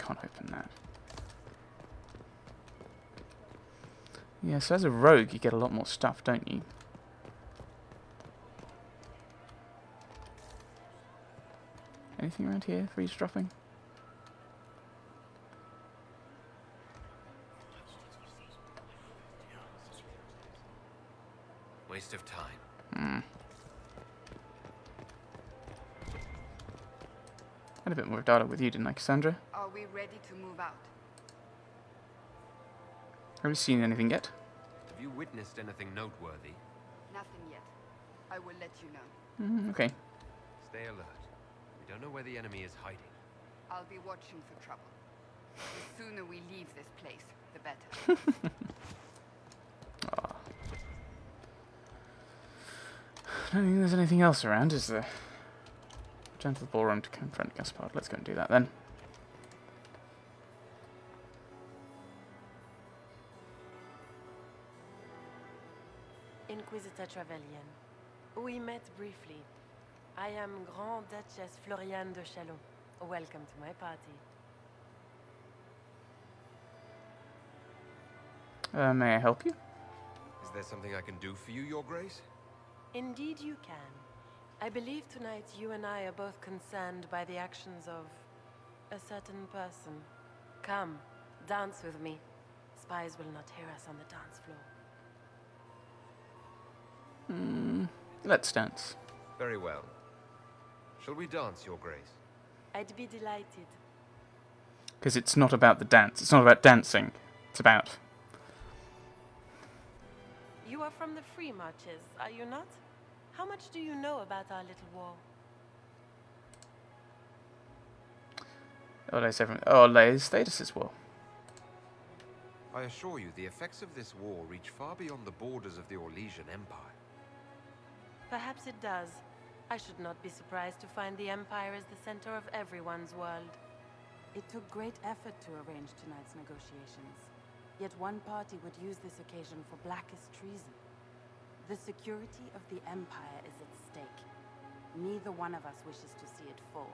can't open that. Yeah, so as a rogue, you get a lot more stuff, don't you? Anything around here for eavesdropping? Waste of time. Hmm. Had a bit more data with you, didn't I, Cassandra? Are we ready to move out? Have you seen anything yet? Have you witnessed anything noteworthy? Nothing yet. I will let you know. Okay. Stay alert. We don't know where the enemy is hiding. I'll be watching for trouble. The sooner we leave this place, the better. Oh. I don't think there's anything else around, is there? Return to the ballroom to confront Gaspard. Let's go and do that then. Inquisitor Trevelyan. We met briefly. I am Grand Duchess Floriane de Chalon. Welcome to my party. May I help you? Is there something I can do for you, Your Grace? Indeed you can. I believe tonight you and I are both concerned by the actions of a certain person. Come, dance with me. Spies will not hear us on the dance floor. Let's dance. Very well. Shall we dance, Your Grace? I'd be delighted. Because it's not about the dance. It's not about dancing. It's about... You are from the Free Marches, are you not? How much do you know about our little war? Orlais status as well. I assure you, the effects of this war reach far beyond the borders of the Orlesian Empire. Perhaps it does. I should not be surprised to find the Empire is the center of everyone's world. It took great effort to arrange tonight's negotiations. Yet one party would use this occasion for blackest treason. The security of the Empire is at stake. Neither one of us wishes to see it fall.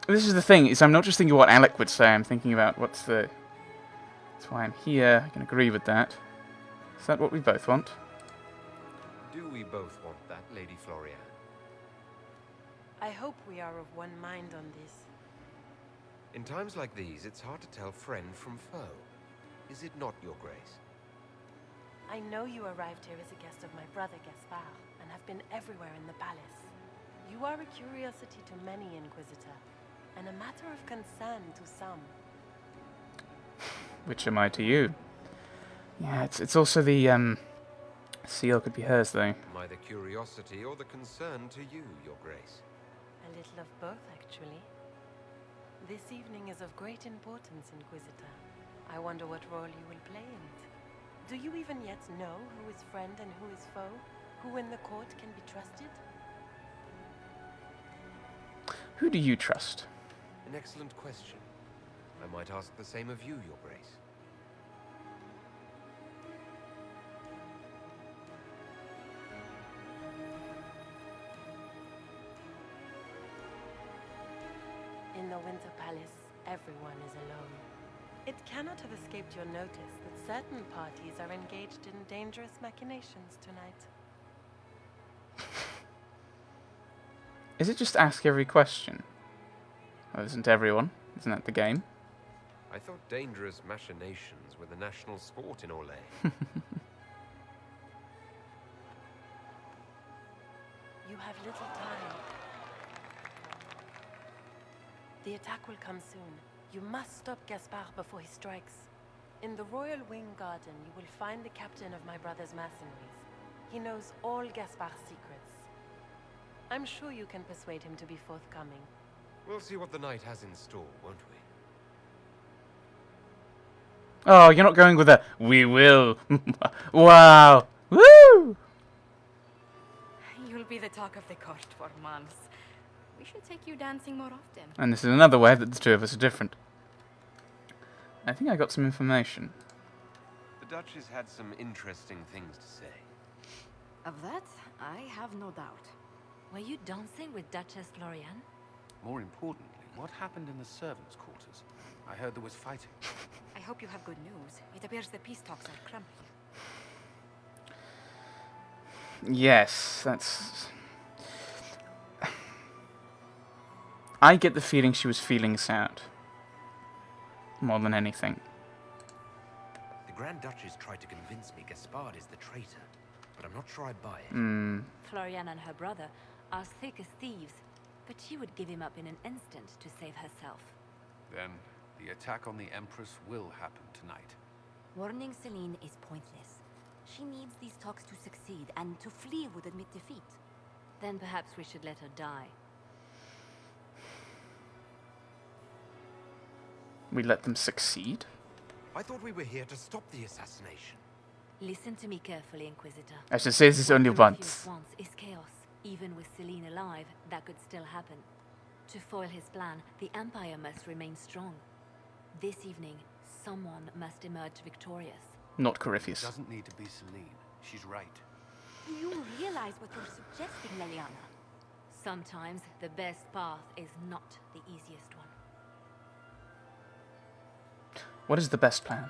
This is the thing, is I'm not just thinking what Alec would say, I'm thinking about what's the... That's why I'm here, I can agree with that. Is that what we both want? Do we both want that, Lady Floriane? I hope we are of one mind on this. In times like these, it's hard to tell friend from foe. Is it not, Your Grace? I know you arrived here as a guest of my brother Gaspard, and have been everywhere in the palace. You are a curiosity to many, Inquisitor, and a matter of concern to some. Which am I to you? Yeah, it's also the, seal could be hers, though. Am I the curiosity or the concern to you, Your Grace? A little of both, actually. This evening is of great importance, Inquisitor. I wonder what role you will play in it. Do you even yet know who is friend and who is foe? Who in the court can be trusted? Who do you trust? An excellent question. I might ask the same of you, Your Grace. In the Winter Palace, everyone is alone. It cannot have escaped your notice that certain parties are engaged in dangerous machinations tonight. Is it just ask every question? Well, isn't everyone? Isn't that the game? I thought dangerous machinations were the national sport in Orlais. You have little time. The attack will come soon. You must stop Gaspard before he strikes. In the Royal Wing Garden, you will find the captain of my brother's mercenaries. He knows all Gaspard's secrets. I'm sure you can persuade him to be forthcoming. We'll see what the night has in store, won't we? Oh, you're not going with a "we will." Wow! Woo! You'll be the talk of the court for months. We should take you dancing more often. And this is another way that the two of us are different. I think I got some information. The Duchess had some interesting things to say. Of that, I have no doubt. Were you dancing with Duchess Florian? More importantly, what happened in the servants' quarters? I heard there was fighting. I hope you have good news. It appears the peace talks are crumbling. Yes, that's... I get the feeling she was feeling sad. More than anything. The Grand Duchess tried to convince me Gaspard is the traitor, but I'm not sure I buy it. Florian and her brother are thick as thieves, but she would give him up in an instant to save herself. Then, the attack on the Empress will happen tonight. Warning Celine is pointless. She needs these talks to succeed, and to flee would admit defeat. Then perhaps we should let her die. We let them succeed? I thought we were here to stop the assassination. Listen to me carefully, Inquisitor. I should say this only What once. Corypheus wants is chaos. Even with Celine alive, that could still happen. To foil his plan, the Empire must remain strong. This evening, someone must emerge victorious. Not It Corypheus. doesn't need to be Celine. She's right. Do you realize what you're suggesting, Leliana? Sometimes the best path is not the easiest one. What is the best plan?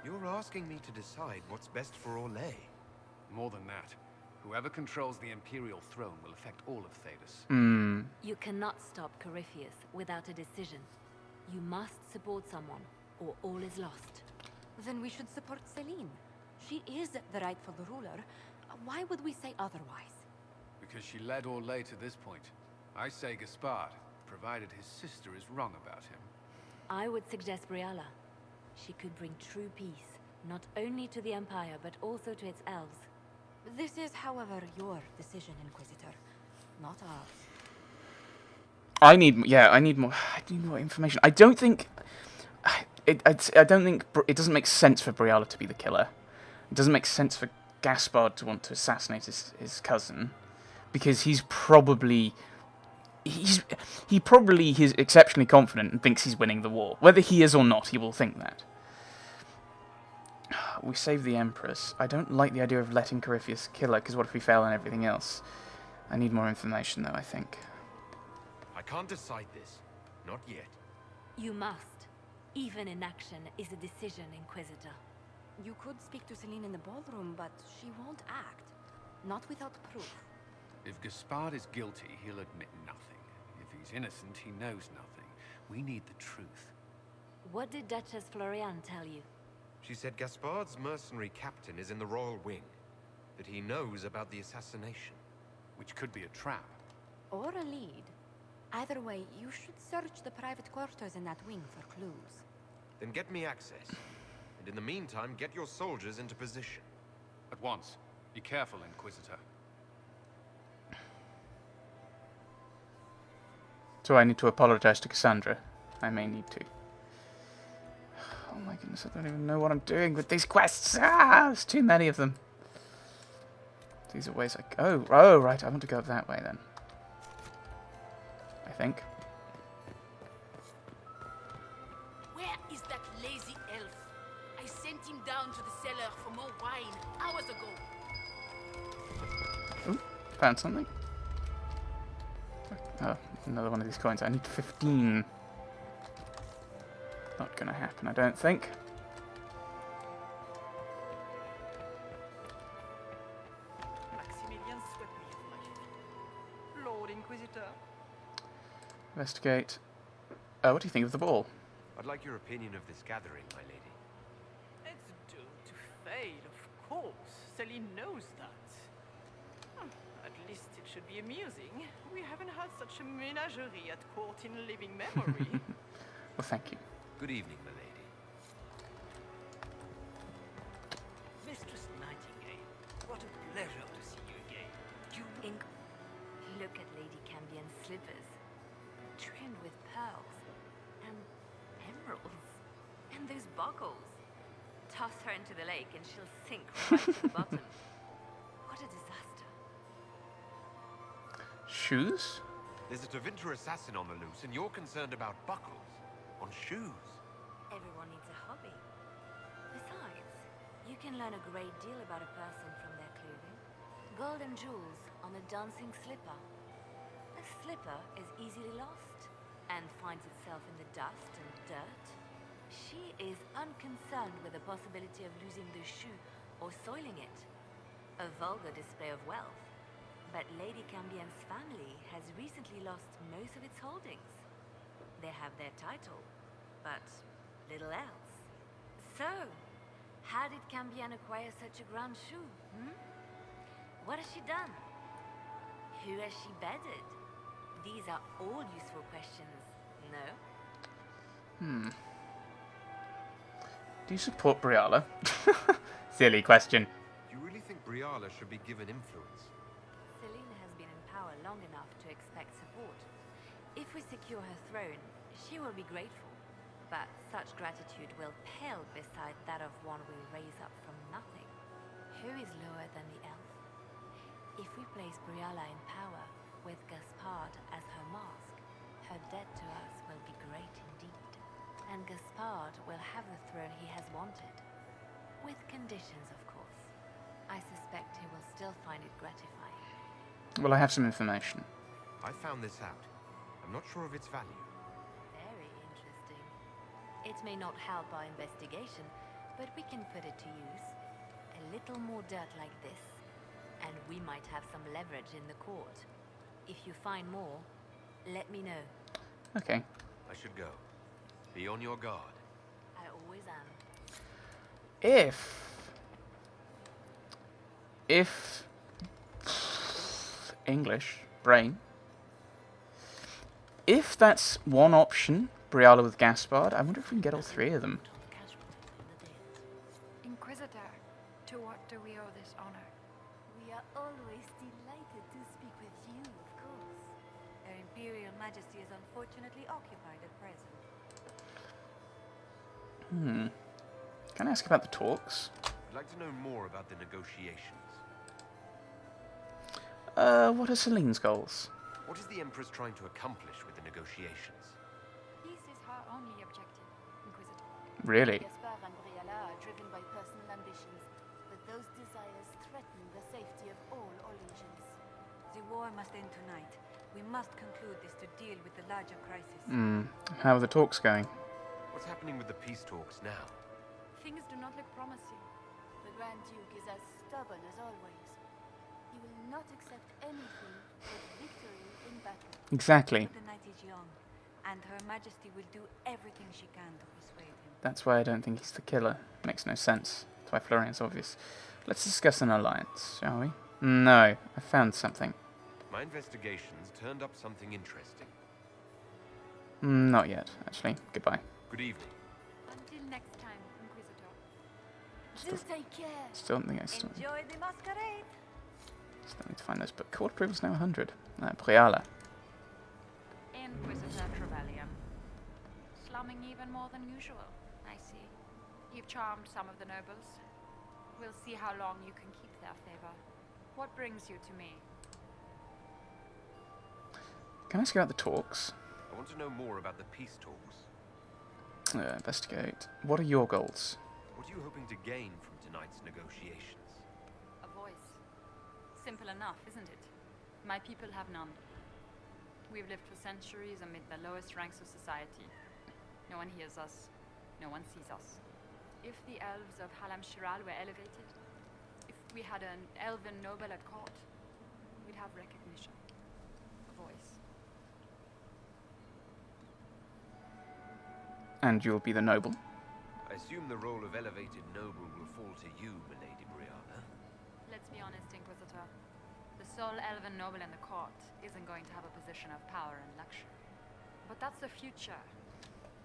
You're asking me to decide what's best for Orlais. More than that, whoever controls the Imperial throne will affect all of Thedas. You cannot stop Corypheus without a decision. You must support someone, or all is lost. Then we should support Celine. She is the rightful ruler. Why would we say otherwise? Because she led Orlais to this point. I say Gaspard, provided his sister is wrong about him. I would suggest Briala. She could bring true peace, not only to the Empire, but also to its elves. This is, however, your decision, Inquisitor, not ours. I need more information. I don't think... I don't think... It doesn't make sense for Briala to be the killer. It doesn't make sense for Gaspard to want to assassinate his cousin. Because he's probably... He probably is exceptionally confident and thinks he's winning the war. Whether he is or not, he will think that. We save the Empress. I don't like the idea of letting Corypheus kill her, because what if we fail on everything else? I need more information, though, I think. I can't decide this. Not yet. You must. Even inaction is a decision, Inquisitor. You could speak to Celine in the ballroom, but she won't act. Not without proof. If Gaspard is guilty, he'll admit nothing. If he's innocent, he knows nothing. We need the truth. What did Duchess Florian tell you? She said Gaspard's mercenary captain is in the Royal Wing. That he knows about the assassination. Which could be a trap. Or a lead. Either way, you should search the private quarters in that wing for clues. Then get me access. And in the meantime, get your soldiers into position. At once. Be careful, Inquisitor. So I need to apologize to Cassandra. I may need to. Oh my goodness, I don't even know what I'm doing with these quests. There's too many of them. These are ways I... Oh, right, I want to go that way then. I think. Where is that lazy elf? I sent him down to the cellar for more wine hours ago. Ooh, found something. Oh, another one of these coins. I need 15. Not gonna happen, I don't think. Maximilian swept me off my feet. Lord Inquisitor. Investigate. What do you think of the ball? I'd like your opinion of this gathering, my lady. It's doomed to fail, of course. Celine knows that. At least it should be amusing. We haven't had such a menagerie at court in living memory. Well, thank you. Good evening, my lady. Mistress Nightingale, what a pleasure to see you again. Look at Lady Cambion's slippers. Trimmed with pearls. And emeralds. And those buckles. Toss her into the lake and she'll sink right to the bottom. What a disaster. Shoes? There's a Tevinter assassin on the loose, and you're concerned about buckles on shoes. Everyone needs a hobby. Besides, you can learn a great deal about a person from their clothing. Golden jewels on a dancing slipper. A slipper is easily lost and finds itself in the dust and dirt. She is unconcerned with the possibility of losing the shoe or soiling it. A vulgar display of wealth. But Lady Cambien's family has recently lost most of its holdings. They have their title, but little else. So, how did Cambien acquire such a grand shoe, What has she done? Who has she bedded? These are all useful questions, no? Do you support Briala? Silly question. You really think Briala should be given influence? Celine has been in power long enough to expect support. If we secure her throne, she will be grateful. But such gratitude will pale beside that of one we raise up from nothing. Who is lower than the elf? If we place Briala in power, with Gaspard as her mask, her debt to us will be great indeed. And Gaspard will have the throne he has wanted. With conditions, of course. I suspect he will still find it gratifying. Well, I have some information. I found this out. I'm not sure of its value. Very interesting. It may not help our investigation, but we can put it to use. A little more dirt like this, and we might have some leverage in the court. If you find more, let me know. Okay. I should go. Be on your guard. I always am. If English brain. If that's one option, Briala with Gaspard, I wonder if we can get all three of them. Inquisitor, to what do we owe this honor? We are always delighted to speak with you, of course. Her Imperial Majesty is unfortunately occupied at present. Can I ask about the talks? I'd like to know more about the negotiations. What are Celine's goals? What is the Empress trying to accomplish with the negotiations? Peace is her only objective, Inquisitor. Really? Gaspard and Briala are driven by personal ambitions, but those desires threaten the safety of all Orleans. The war must end tonight. We must conclude this to deal with the larger crisis. How are the talks going? What's happening with the peace talks now? Things do not look promising. The Grand Duke is as stubborn as always. He will not accept anything but victory in battle. Exactly. But the night is young, and Her Majesty will do everything she can to persuade him. That's why I don't think he's the killer. Makes no sense. That's why Florian's obvious. Let's discuss an alliance, shall we? No, I found something. My investigations turned up something interesting. Not yet, actually. Goodbye. Good evening. Until next time, Inquisitor. Do take care. Still don't think I still Enjoy the masquerade. need to find those, but court approval's now 100. Briala. Inquisitor Trevelyan. Slumming even more than usual, I see. You've charmed some of the nobles. We'll see how long you can keep their favor. What brings you to me? Can I ask you about the talks? I want to know more about the peace talks. Investigate. What are your goals? What are you hoping to gain from tonight's negotiations? A voice. Simple enough, isn't it? My people have none. We've lived for centuries amid the lowest ranks of society. No one hears us. No one sees us. If the elves of Halam Shiral were elevated, if we had an elven noble at court, we'd have recognition. A voice. And you'll be the noble. I assume the role of elevated noble will fall to you, Milady Briala. Let's be honest, Inquisitor. The sole elven noble in the court isn't going to have a position of power and luxury. But that's the future.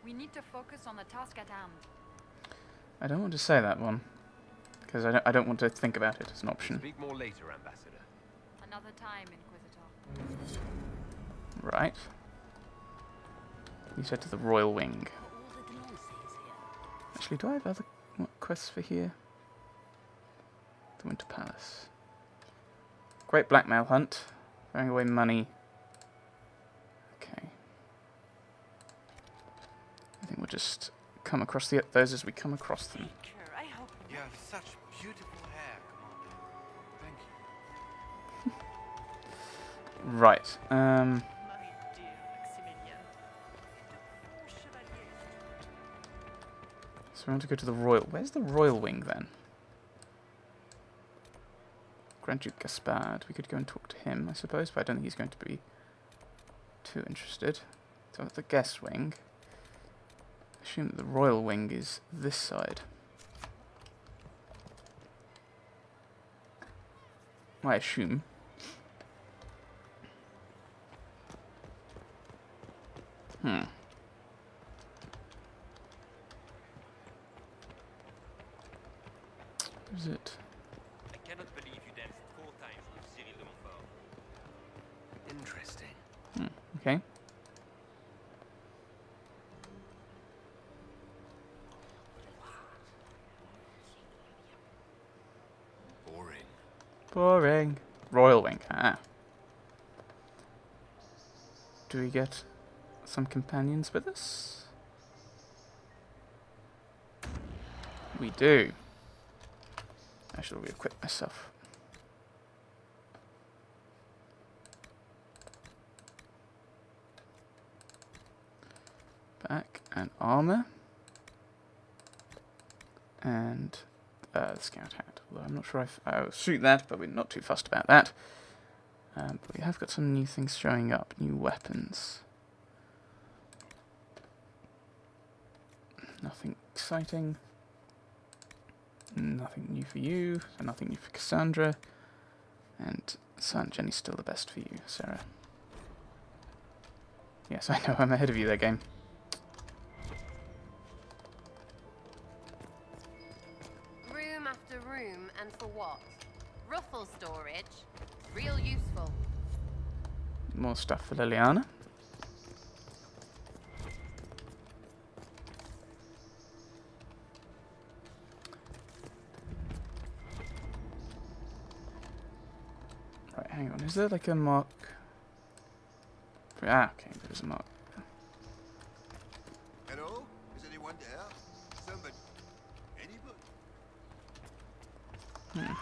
We need to focus on the task at hand. I don't want to say that one, because I don't want to think about it as an option. Speak more later, Ambassador. Another time, Inquisitor. Right. You said to the Royal Wing. Actually, do I have other quests for here? The Winter Palace. Great blackmail hunt. Throwing away money. Okay. I think we'll just come across those as we come across them. I hope You have such beautiful hair, Commander. Thank you. Right. My dear Maximilian, the four chevaliers. So we want to go to the royal. Where's the royal wing then? Grand Duke Gaspard. We could go and talk to him, I suppose, but I don't think he's going to be too interested. So the guest wing. I assume that the royal wing is this side. I assume. Is it? I cannot believe you danced 4 times with Cyril de Montfort. Interesting. Okay. Boring. Boring. Royal wing. Ah. Do we get some companions with us? We do. I shall re-equip myself. Back and armor. And the scout hat. Although I'm not sure if I'll shoot that, but we're not too fussed about that. But we have got some new things showing up. New weapons. Nothing exciting. Nothing new for you. So nothing new for Cassandra. And Silent Jenny's still the best for you, Sarah. Yes, I know, I'm ahead of you there, game. Room after room, and for what? Ruffle storage. Real useful. More stuff for Liliana. Right, hang on. Is there like a mark? Ah, okay, there's a mark. Hello? Is anyone there? Somebody? Anybody?